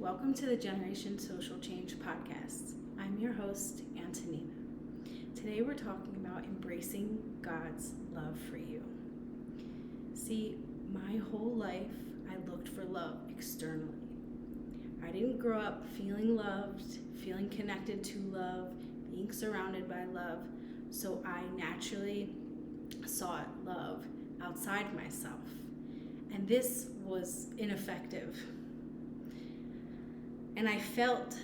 Welcome to the Generation Social Change Podcast. I'm your host, Antonina. Today we're talking about embracing God's love for you. See, my whole life I looked for love externally. I didn't grow up feeling loved, feeling connected to love, being surrounded by love, so I naturally sought love outside myself. And this was ineffective. And I felt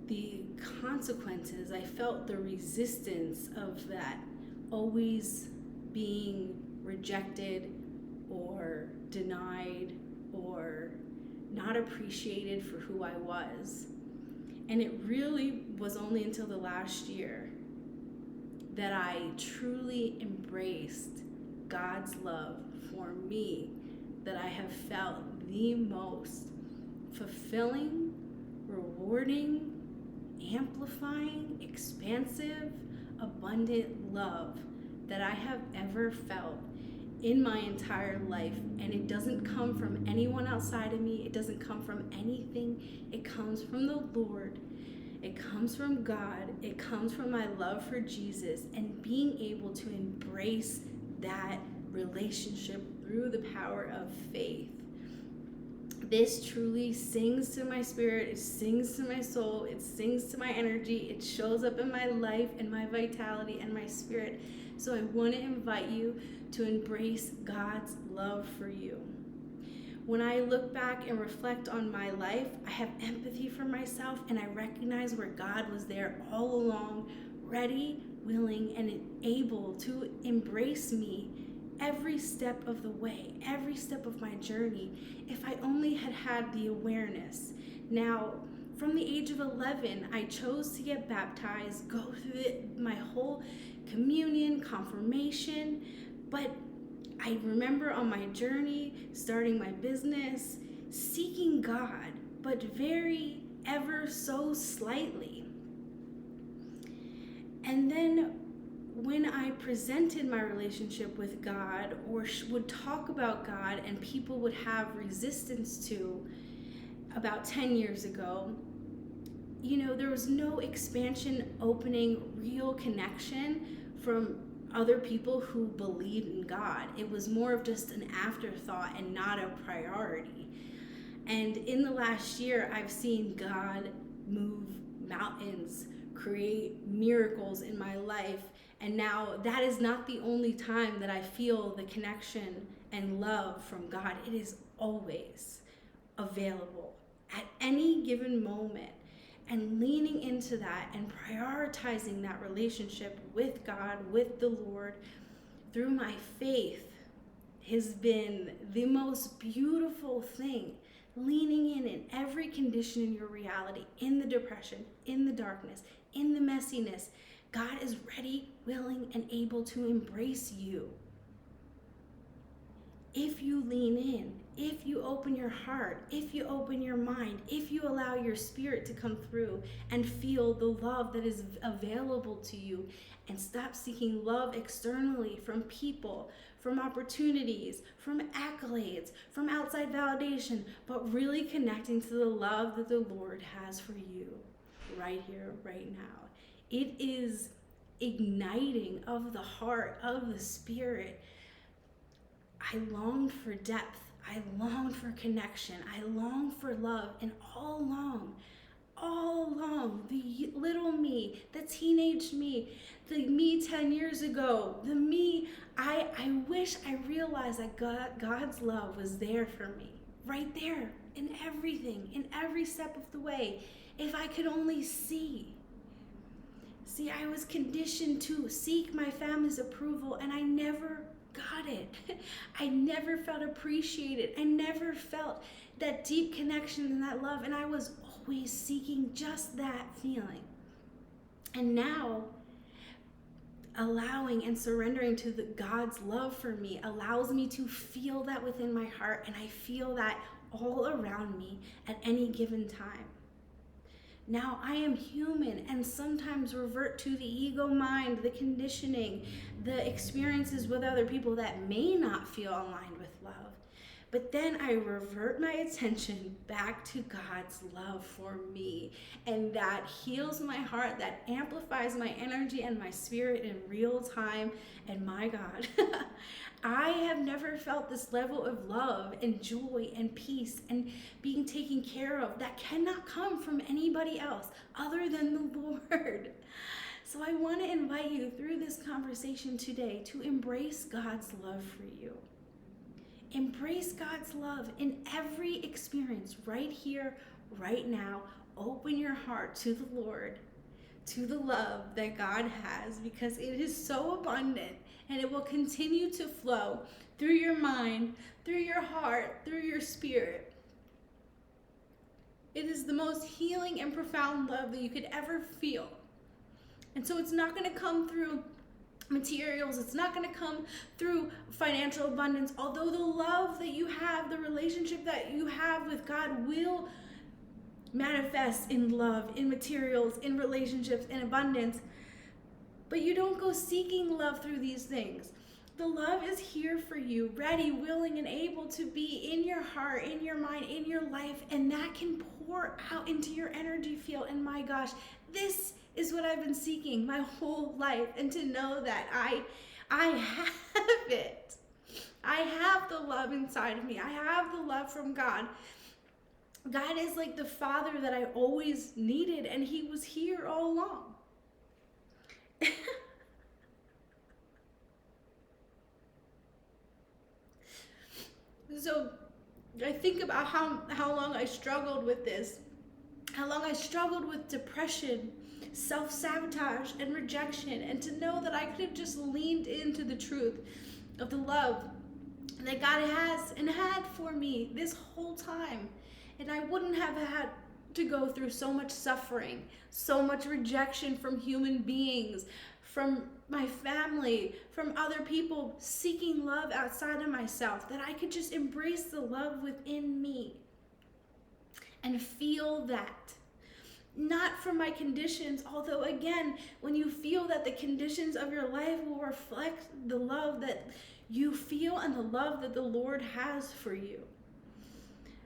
the consequences, I felt the resistance of that, always being rejected or denied or not appreciated for who I was. And it really was only until the last year that I truly embraced God's love for me that I have felt the most fulfilling, rewarding, amplifying, expansive, abundant love that I have ever felt in my entire life. And it doesn't come from anyone outside of me. It doesn't come from anything. It comes from the Lord. It comes from God. It comes from my love for Jesus and being able to embrace that relationship through the power of faith. This truly sings to my spirit, it sings to my soul, it sings to my energy, it shows up in my life and my vitality and my spirit. So I want to invite you to embrace God's love for you. When I look back and reflect on my life, I have empathy for myself and I recognize where God was there all along, ready, willing, and able to embrace me every step of the way, every step of my journey, if I only had had the awareness. Now, from the age of 11, I chose to get baptized, go through my whole communion, confirmation, but I remember on my journey, starting my business, seeking God, but very ever so slightly. And then when I presented my relationship with God or would talk about God and people would have resistance to about 10 years ago, there was no expansion, opening, real connection from other people who believed in God. It was more of just an afterthought and not a priority. And in the last year, I've seen God move mountains, create miracles in my life. And now that is not the only time that I feel the connection and love from God. It is always available at any given moment. And leaning into that and prioritizing that relationship with God, with the Lord, through my faith has been the most beautiful thing. Leaning in every condition in your reality, in the depression, in the darkness, in the messiness, God is ready, willing, and able to embrace you. If you lean in, if you open your heart, if you open your mind, if you allow your spirit to come through and feel the love that is available to you, and stop seeking love externally from people, from opportunities, from accolades, from outside validation, but really connecting to the love that the Lord has for you right here, right now. It is igniting of the heart, of the spirit. I longed for depth. I longed for connection. I longed for love. And all along, the little me, the teenage me, the me 10 years ago, the me, I wish I realized that God's love was there for me, right there, in everything, in every step of the way. If I could only see. See, I was conditioned to seek my family's approval, and I never got it. I never felt appreciated. I never felt that deep connection and that love, and I was always seeking just that feeling. And now, allowing and surrendering to God's love for me allows me to feel that within my heart, and I feel that all around me at any given time. Now I am human and sometimes revert to the ego mind, the conditioning, the experiences with other people that may not feel aligned with love. But then I revert my attention back to God's love for me. And that heals my heart, that amplifies my energy and my spirit in real time. And my God, I have never felt this level of love and joy and peace and being taken care of that cannot come from anybody else other than the Lord. So I want to invite you through this conversation today to embrace God's love for you. Embrace God's love in every experience right here, right now. Open your heart to the Lord, to the love that God has, because it is so abundant and it will continue to flow through your mind, through your heart, through your spirit. It is the most healing and profound love that you could ever feel. And so it's not going to come through materials. It's not going to come through financial abundance. Although the love that you have, the relationship that you have with God will manifest in love, in materials, in relationships, in abundance. But you don't go seeking love through these things. The love is here for you, ready, willing, and able to be in your heart, in your mind, in your life, and that can pour out into your energy field. And my gosh, this is what I've been seeking my whole life, and to know that I have it. I have the love inside of me. I have the love from God. God is like the Father that I always needed, and He was here all along. So I think about how long I struggled with this, how long I struggled with depression, self-sabotage, and rejection, and to know that I could have just leaned into the truth of the love that God has and had for me this whole time, and I wouldn't have had to go through so much suffering, so much rejection from human beings, from my family, from other people, seeking love outside of myself, that I could just embrace the love within me and feel that. Not from my conditions, although again, when you feel that, the conditions of your life will reflect the love that you feel and the love that the Lord has for you.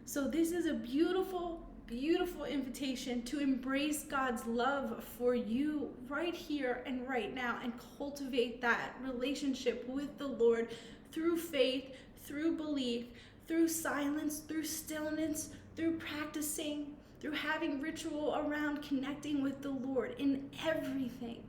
So this is a beautiful, beautiful invitation to embrace God's love for you right here and right now, and cultivate that relationship with the Lord through faith, through belief, through silence, through stillness, through practicing, through having ritual around connecting with the Lord in everything.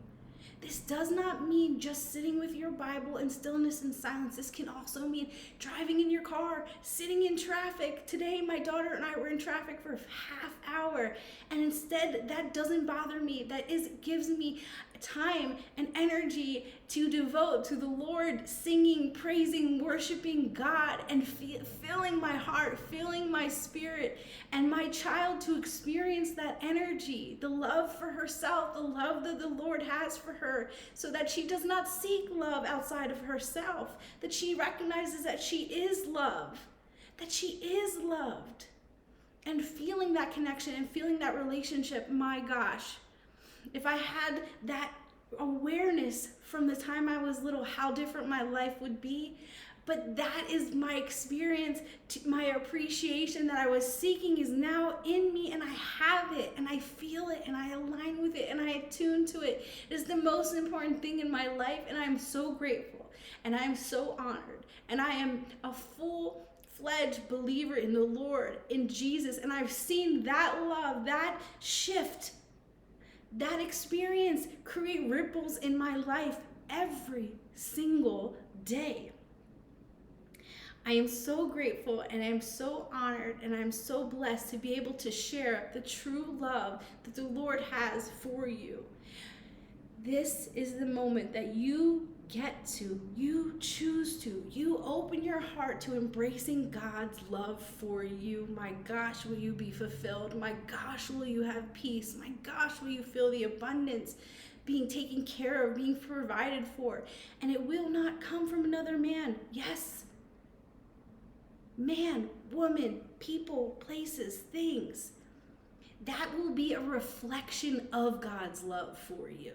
This does not mean just sitting with your Bible in stillness and silence. This can also mean driving in your car, sitting in traffic. Today, my daughter and I were in traffic for a half hour, and instead, that doesn't bother me. That gives me time and energy to devote to the Lord, singing, praising, worshiping God, and filling my heart, filling my spirit, and my child to experience that energy, the love for herself, the love that the Lord has for her, so that she does not seek love outside of herself, that she recognizes that she is love, that she is loved, and feeling that connection and feeling that relationship. My gosh, if I had that awareness from the time I was little, how different my life would be. But that is my experience, my appreciation that I was seeking is now in me, and I have it, and I feel it, and I align with it, and I attune to it. It is the most important thing in my life, and I'm so grateful, and I'm so honored, and I am a full-fledged believer in the Lord, in Jesus, and I've seen that love, that shift, that experience create ripples in my life every single day. I am so grateful, and I am so honored, and I am so blessed to be able to share the true love that the Lord has for you. This is the moment that you you choose to, you open your heart to embracing God's love for you. My gosh, will you be fulfilled? My gosh, will you have peace? My gosh, will you feel the abundance being taken care of, being provided for? And it will not come from another man. Yes, man, woman, people, places, things. That will be a reflection of God's love for you.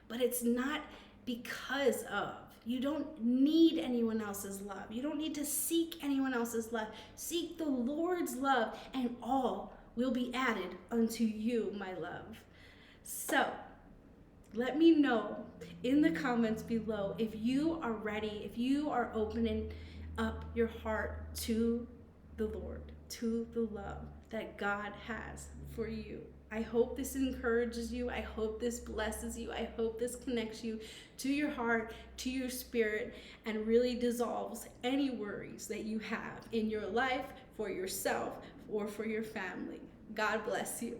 But it's not because of. You don't need anyone else's love. You don't need to seek anyone else's love. Seek the Lord's love, and all will be added unto you, my love. So, let me know in the comments below if you are ready, if you are opening up your heart to the Lord, to the love that God has for you. I hope this encourages you. I hope this blesses you. I hope this connects you to your heart, to your spirit, and really dissolves any worries that you have in your life, for yourself, or for your family. God bless you.